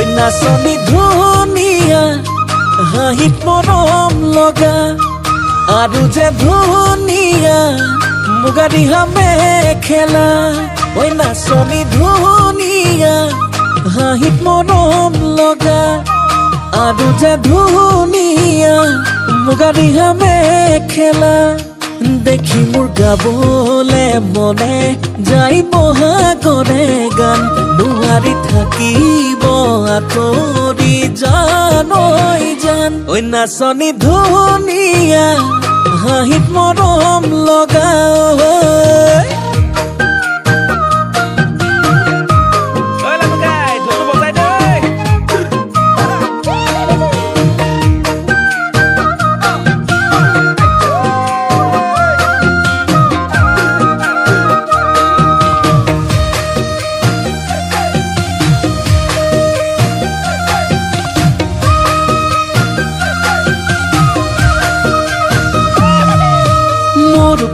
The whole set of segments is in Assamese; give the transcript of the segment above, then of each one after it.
ঐ নাচনী ধুনীয়া হাঁহিত মৰম লগা আৰু যে ধুনীয়া মুগা ৰিহা মেখেলা ঐ নাচনী ধুনীয়া হাঁহিত মৰম লগা আৰু যে ধুনীয়া মুগা ৰিহা মেখেলা দেখি মোৰ গাবলে মনে যাই বহাগৰে গান নোৱাৰি থাকিব আঁতৰি জান ঐ জান ঐ নাচনী ধুনীয়া হাঁহিত মৰম লগা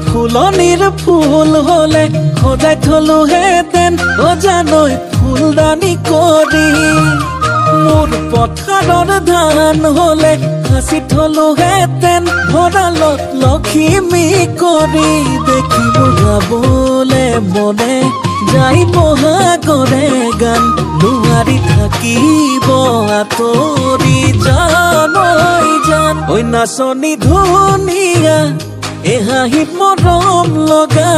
ফুলনিৰ ফুল হলে সজাই থলো হেতেন অজানৈ ফুলদানি কৰি মোৰ পথাৰৰ ধান হলে সাঁচি থলো হেতেন ভঁৰালত লখিমী কৰি দেখি মোৰ গাবলে মনে যাই বহাগৰে গান নোৱাৰি থাকিব আঁতৰি জান ঐ জান ঐ নাচনী ধুনীয়া এ হাঁহিত মৰম লগা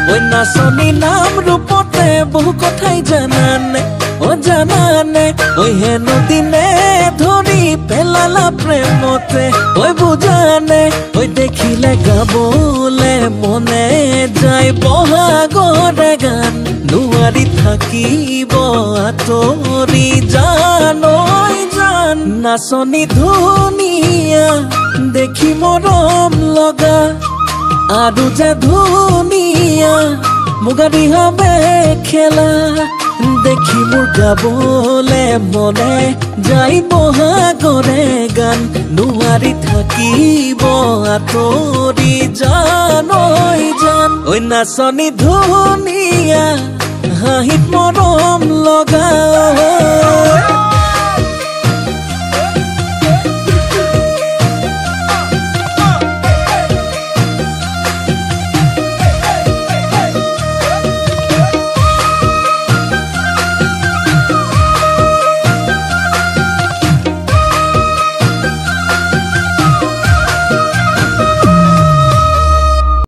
ঐ নাচনী নাম ৰূপতে বহু কথাই জানানে জানানে ঐ হেনো দিনে ধৰি পেলালা প্ৰেমতে ঐ বুজানে ঐ দেখিলে গাবলে মনে যায় বহাগৰে গান নোৱাৰি থাকিব আঁতৰি জান ঐ জান নাচনী ধুনীয়া দেখি মৰম লগা আৰু যে ধুনীয়া মুগা ৰিহা মেখেলা দেখি মোৰ গাবলে মনে যাই বহাগৰে গান নোৱাৰি থাকিব আঁতৰি জান ঐ জান ঐ নাচনী ধুনীয়া হাঁহিত মৰম লগা